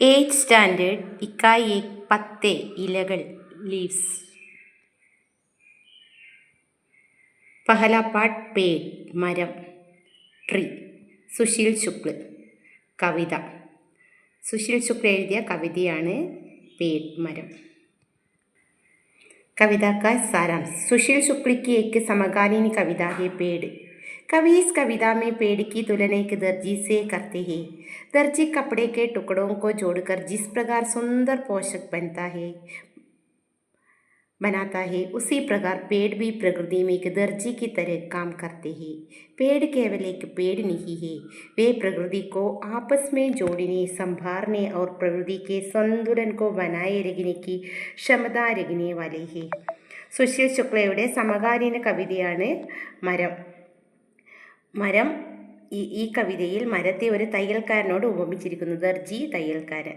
8th standard इकाई 1 पत्ते इलകൾ leaves. पहला पाठ पेड़ मരം ट्री। സുശീൽ ശുക്ല കവിത। സുശീൽ ശുക്ല എഴുതിയ കവിതയാണ് पेड़ मരം। कविता का सारांश। सुशील शुक्ल की एक समकालीन कविता है पेड़। कवि इस कविता में पेड़ की तुलना एक दर्जी से करते हैं। दर्जी कपड़े के टुकड़ों को जोड़कर जिस प्रकार सुंदर पोशाक बनाता है उसी प्रकार पेड़ भी प्रकृति में एक दर्जी की तरह काम करते हैं। पेड़ केवल एक पेड़ नहीं है, वे प्रकृति को आपस में जोड़ने, संभालने और प्रकृति के संतुलन को बनाए रखने की क्षमता रखने वाले हैं। സുശീൽ ശുക്ലയുടെ സമകാലീന കവിതയാണ് മരം. മരം ഈ കവിതയിൽ മരത്തെ ഒരു തയ്യൽക്കാരനോട് ഉപമിച്ചിരിക്കുന്നു. ദർജി തയ്യൽക്കാരൻ.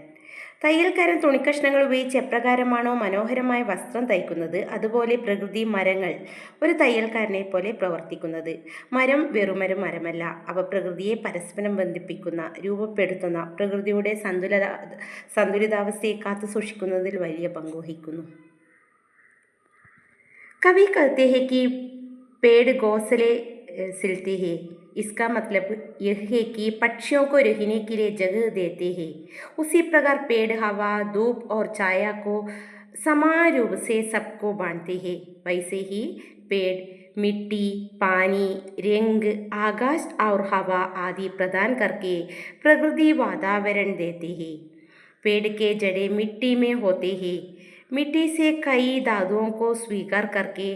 തയ്യൽക്കാരൻ തുണിക്കഷ്ണങ്ങൾ ഉപയോഗിച്ച് എപ്രകാരമാണോ മനോഹരമായ വസ്ത്രം തയ്ക്കുന്നത്, അതുപോലെ പ്രകൃതി മരങ്ങൾ ഒരു തയ്യൽക്കാരനെ പോലെ പ്രവർത്തിക്കുന്നത്. മരം വെറുമൊരു മരമല്ല, അവ പ്രകൃതിയെ പരസ്പരം ബന്ധിപ്പിക്കുന്ന, രൂപപ്പെടുത്തുന്ന, പ്രകൃതിയുടെ സന്തുലിതാവസ്ഥയെ കാത്തു സൂക്ഷിക്കുന്നതിൽ വലിയ പങ്കുവഹിക്കുന്നു. कवि कहते हैं कि पेड़ घोंसले सिलते हैं। इसका मतलब यह है कि पक्षियों को रहने के लिए जगह देते हैं। उसी प्रकार पेड़ हवा, धूप और छाया को समान रूप से सबको बांटते हैं। वैसे ही पेड़ मिट्टी, पानी, रंग, आकाश और हवा आदि प्रदान करके प्रकृति वातावरण देते हैं। पेड़ के जड़ें मिट्टी में होते हैं। मिट्टी से कई धातुओं को स्वीकार करके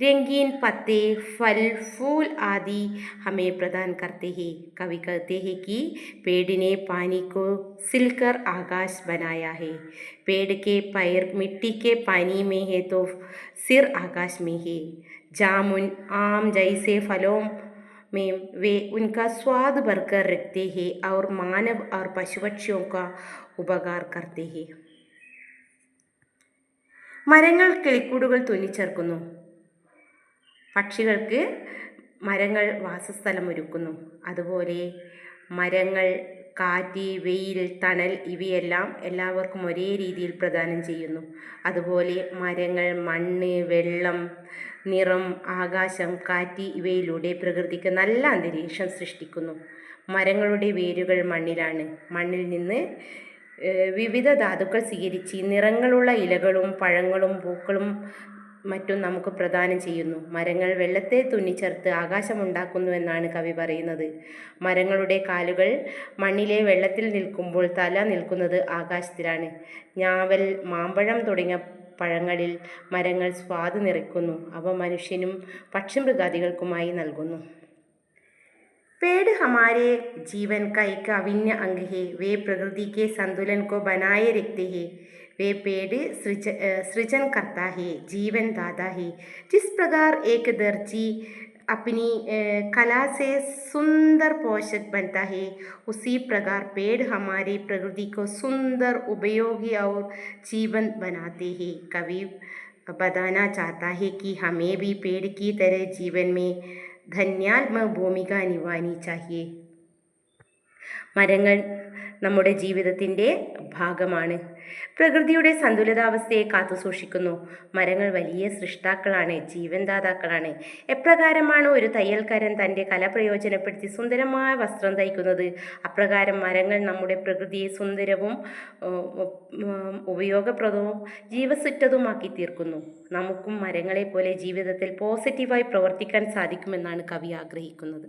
रंगीन पत्ते, फल, फूल आदि हमें प्रदान करते हैं। कवि कहते हैं कि पेड़ ने पानी को सिलकर आकाश बनाया है। पेड़ के पैर मिट्टी के पानी में है तो सिर आकाश में है। जामुन, आम जैसे फलों में वे उनका स्वाद भरकर रखते हैं और मानव और पशु पक्षियों का उपकार करते हैं। മരങ്ങൾ കിളിക്കൂടുകൾ തുന്നിച്ചേർക്കുന്നു. പക്ഷികൾക്ക് മരങ്ങൾ വാസസ്ഥലമൊരുക്കുന്നു. അതുപോലെ മരങ്ങൾ കാറ്റ്, വെയിൽ, തണൽ ഇവയെല്ലാം എല്ലാവർക്കും ഒരേ രീതിയിൽ പ്രദാനം ചെയ്യുന്നു. അതുപോലെ മരങ്ങൾ മണ്ണ്, വെള്ളം, നിറം, ആകാശം, കാറ്റ് ഇവയിലൂടെ പ്രകൃതിക്ക് നല്ല അന്തരീക്ഷം സൃഷ്ടിക്കുന്നു. മരങ്ങളുടെ വേരുകൾ മണ്ണിലാണ്. മണ്ണിൽ നിന്ന് വിവിധ ധാതുക്കൾ സ്വീകരിച്ച് നിറങ്ങളുള്ള ഇലകളും പഴങ്ങളും പൂക്കളും മറ്റും നമുക്ക് പ്രദാനം ചെയ്യുന്നു. മരങ്ങൾ വെള്ളത്തെ തുന്നിച്ചേർത്ത് ആകാശമുണ്ടാക്കുന്നുവെന്നാണ് കവി പറയുന്നത്. മരങ്ങളുടെ കാലുകൾ മണ്ണിലെ വെള്ളത്തിൽ നിൽക്കുമ്പോൾ തല നിൽക്കുന്നത് ആകാശത്തിലാണ്. ഞാവൽ, മാമ്പഴം തുടങ്ങിയ പഴങ്ങളിൽ മരങ്ങൾ സ്വാദ് നിറയ്ക്കുന്നു. അവ മനുഷ്യനും പക്ഷിമൃഗാദികൾക്കുമായി നൽകുന്നു. पेड़ हमारे जीवन का एक अभिन्न अंग है। वे प्रकृति के संतुलन को बनाए रखते हैं। वे पेड़ सृजन करता है, जीवन दाता है। जिस प्रकार एक दर्जी अपनी कला से सुंदर पोशाक बनता है, उसी प्रकार पेड़ हमारी प्रकृति को सुंदर, उपयोगी और जीवन बनाते हैं। कवि बताना चाहता है कि हमें भी पेड़ की तरह जीवन में ധന്യാത്മക ഭൂമിക നിവാനി ചാഹിയേ. മരങ്ങൾ നമ്മുടെ ജീവിതത്തിൻ്റെ ഭാഗമാണ്. പ്രകൃതിയുടെ സന്തുലിതാവസ്ഥയെ കാത്തുസൂക്ഷിക്കുന്നു. മരങ്ങൾ വലിയ സൃഷ്ടാക്കളാണ്, ജീവൻദാതാക്കളാണ്. എപ്രകാരമാണ് ഒരു തയ്യൽക്കാരൻ തൻ്റെ കല പ്രയോജനപ്പെടുത്തി സുന്ദരമായ വസ്ത്രം തയ്ക്കുന്നത്, അപ്രകാരം മരങ്ങൾ നമ്മുടെ പ്രകൃതിയെ സുന്ദരവും ഉപയോഗപ്രദവും ജീവസുറ്റതുമാക്കി തീർക്കുന്നു. നമുക്കും മരങ്ങളെപ്പോലെ ജീവിതത്തിൽ പോസിറ്റീവായി പ്രവർത്തിക്കാൻ സാധിക്കുമെന്നാണ് കവി ആഗ്രഹിക്കുന്നത്.